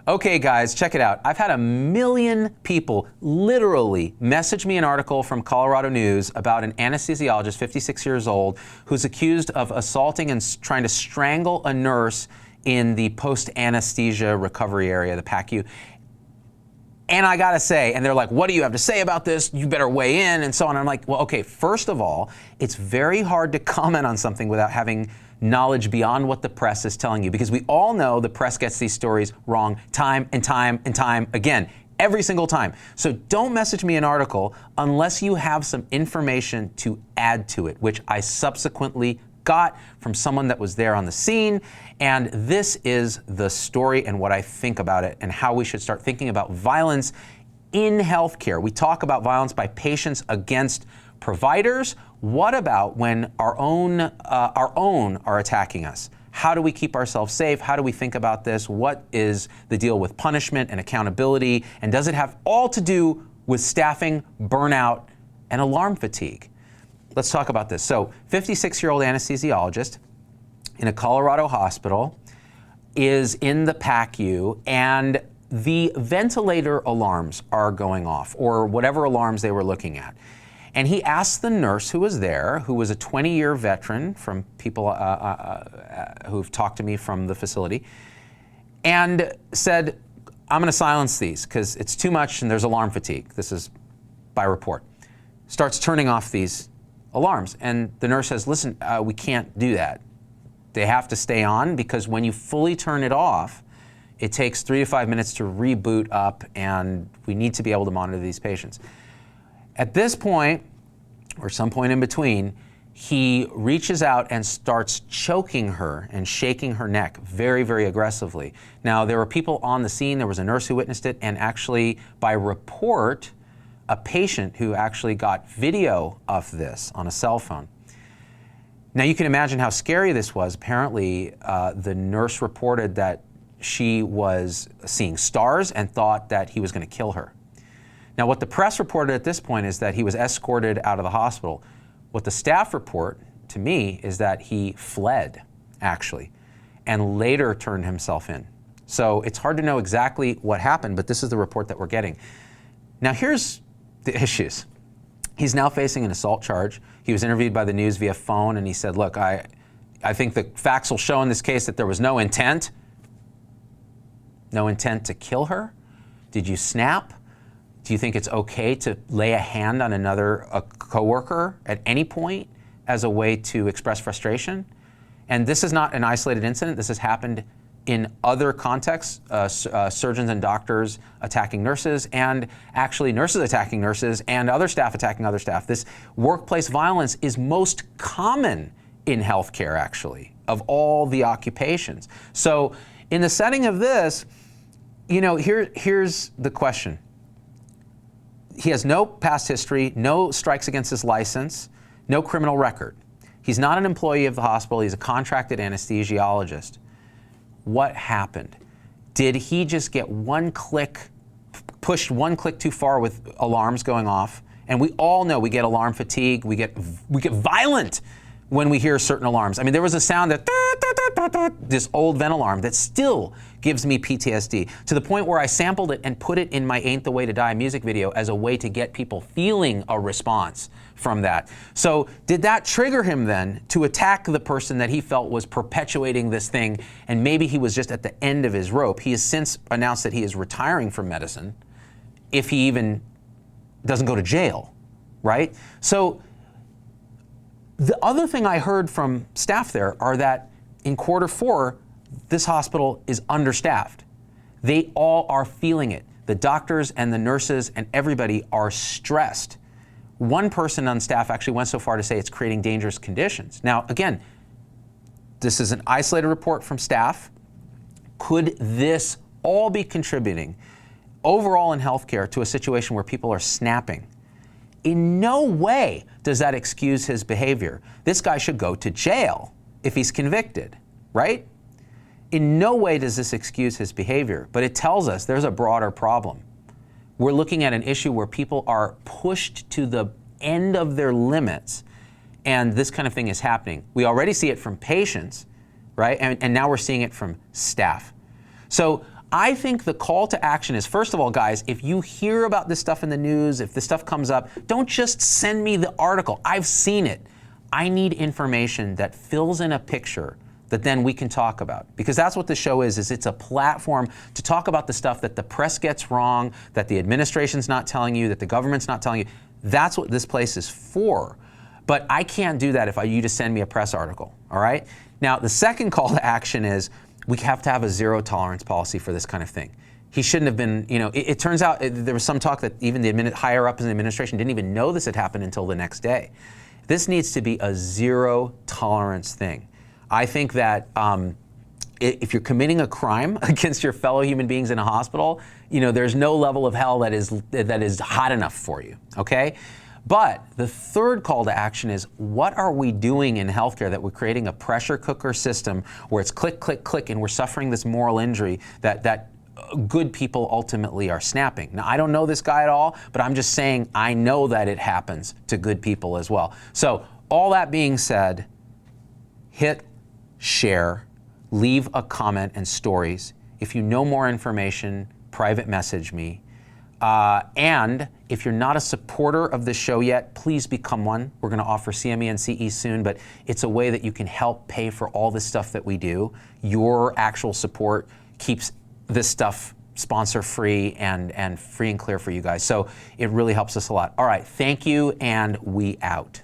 Okay guys, check it out. I've had 1 million people literally message me an article from Colorado News about an anesthesiologist, 56 years old, who's accused of assaulting and trying to strangle a nurse in the post-anesthesia recovery area, the PACU. And I gotta say, and they're like, what do you have to say about this? You better weigh in, and so on. And I'm like, well, okay, first of all, it's very hard to comment on something without having knowledge beyond what the press is telling you, because we all know the press gets these stories wrong time and time and time again, every single time. So don't message me an article unless you have some information to add to it, which I subsequently got from someone that was there on the scene. And this is the story and what I think about it and how we should start thinking about violence in healthcare. We talk about violence by patients against providers. What about when our own are attacking us? How do we keep ourselves safe? How do we think about this? What is the deal with punishment and accountability? And does it have all to do with staffing, burnout, and alarm fatigue? Let's talk about this. So, 56-year-old anesthesiologist in a Colorado hospital is in the PACU, and the ventilator alarms are going off, or whatever alarms they were looking at. And he asked the nurse who was there, who was a 20-year veteran from people who've talked to me from the facility, and said, I'm going to silence these because it's too much and there's alarm fatigue. This is by report. Starts turning off these alarms. And the nurse says, listen, we can't do that. They have to stay on because when you fully turn it off, it takes 3 to 5 minutes to reboot up, and we need to be able to monitor these patients. At this point, or some point in between, he reaches out and starts choking her and shaking her neck very, very aggressively. Now, there were people on the scene. There was a nurse who witnessed it, and actually, by report, a patient who actually got video of this on a cell phone. Now, you can imagine how scary this was. Apparently, the nurse reported that she was seeing stars and thought that he was going to kill her. Now, what the press reported at this point is that he was escorted out of the hospital. What the staff report to me is that he fled, actually, and later turned himself in. So it's hard to know exactly what happened, but this is the report that we're getting. Now, here's the issues. He's now facing an assault charge. He was interviewed by the news via phone, and he said, look, I think the facts will show in this case that there was no intent to kill her. Did you snap? Do you think it's okay to lay a hand on a coworker at any point as a way to express frustration? And this is not an isolated incident. This has happened in other contexts, surgeons and doctors attacking nurses, and actually nurses attacking nurses, and other staff attacking other staff. This workplace violence is most common in healthcare, actually, of all the occupations. So in the setting of this, you know, here's the question. He has no past history, no strikes against his license, no criminal record. He's not an employee of the hospital. He's a contracted anesthesiologist. What happened? Did he just get pushed one click too far with alarms going off? And we all know we get alarm fatigue. We get violent when we hear certain alarms. I mean, there was a sound that this old vent alarm that still gives me PTSD, to the point where I sampled it and put it in my Ain't the Way to Die music video as a way to get people feeling a response from that. So did that trigger him then to attack the person that he felt was perpetuating this thing, and maybe he was just at the end of his rope? He has since announced that he is retiring from medicine if he even doesn't go to jail, right? So the other thing I heard from staff there are that in Q4, this hospital is understaffed. They all are feeling it. The doctors and the nurses and everybody are stressed. One person on staff actually went so far to say it's creating dangerous conditions. Now, again, this is an isolated report from staff. Could this all be contributing overall in healthcare to a situation where people are snapping? In no way does that excuse his behavior. This guy should go to jail if he's convicted, right? In no way does this excuse his behavior, but it tells us there's a broader problem. We're looking at an issue where people are pushed to the end of their limits, and this kind of thing is happening. We already see it from patients, right? And now we're seeing it from staff. So I think the call to action is, first of all, guys, if you hear about this stuff in the news, if this stuff comes up, don't just send me the article. I've seen it. I need information that fills in a picture that then we can talk about. Because that's what the show is it's a platform to talk about the stuff that the press gets wrong, that the administration's not telling you, that the government's not telling you. That's what this place is for. But I can't do that if you just send me a press article, all right? Now, the second call to action is we have to have a zero tolerance policy for this kind of thing. He shouldn't have been, it turns out there was some talk that even the higher up in the administration didn't even know this had happened until the next day. This needs to be a zero tolerance thing. I think that if you're committing a crime against your fellow human beings in a hospital, there's no level of hell that is hot enough for you, okay? But the third call to action is, what are we doing in healthcare that we're creating a pressure cooker system where it's click, click, click, and we're suffering this moral injury that good people ultimately are snapping. Now, I don't know this guy at all, but I'm just saying I know that it happens to good people as well. So all that being said, hit share, leave a comment and stories. If you know more information, private message me. And if you're not a supporter of the show yet, please become one. We're going to offer CME and CE soon, but it's a way that you can help pay for all this stuff that we do. Your actual support keeps this stuff sponsor free and free and clear for you guys. So it really helps us a lot. All right, thank you, and we out.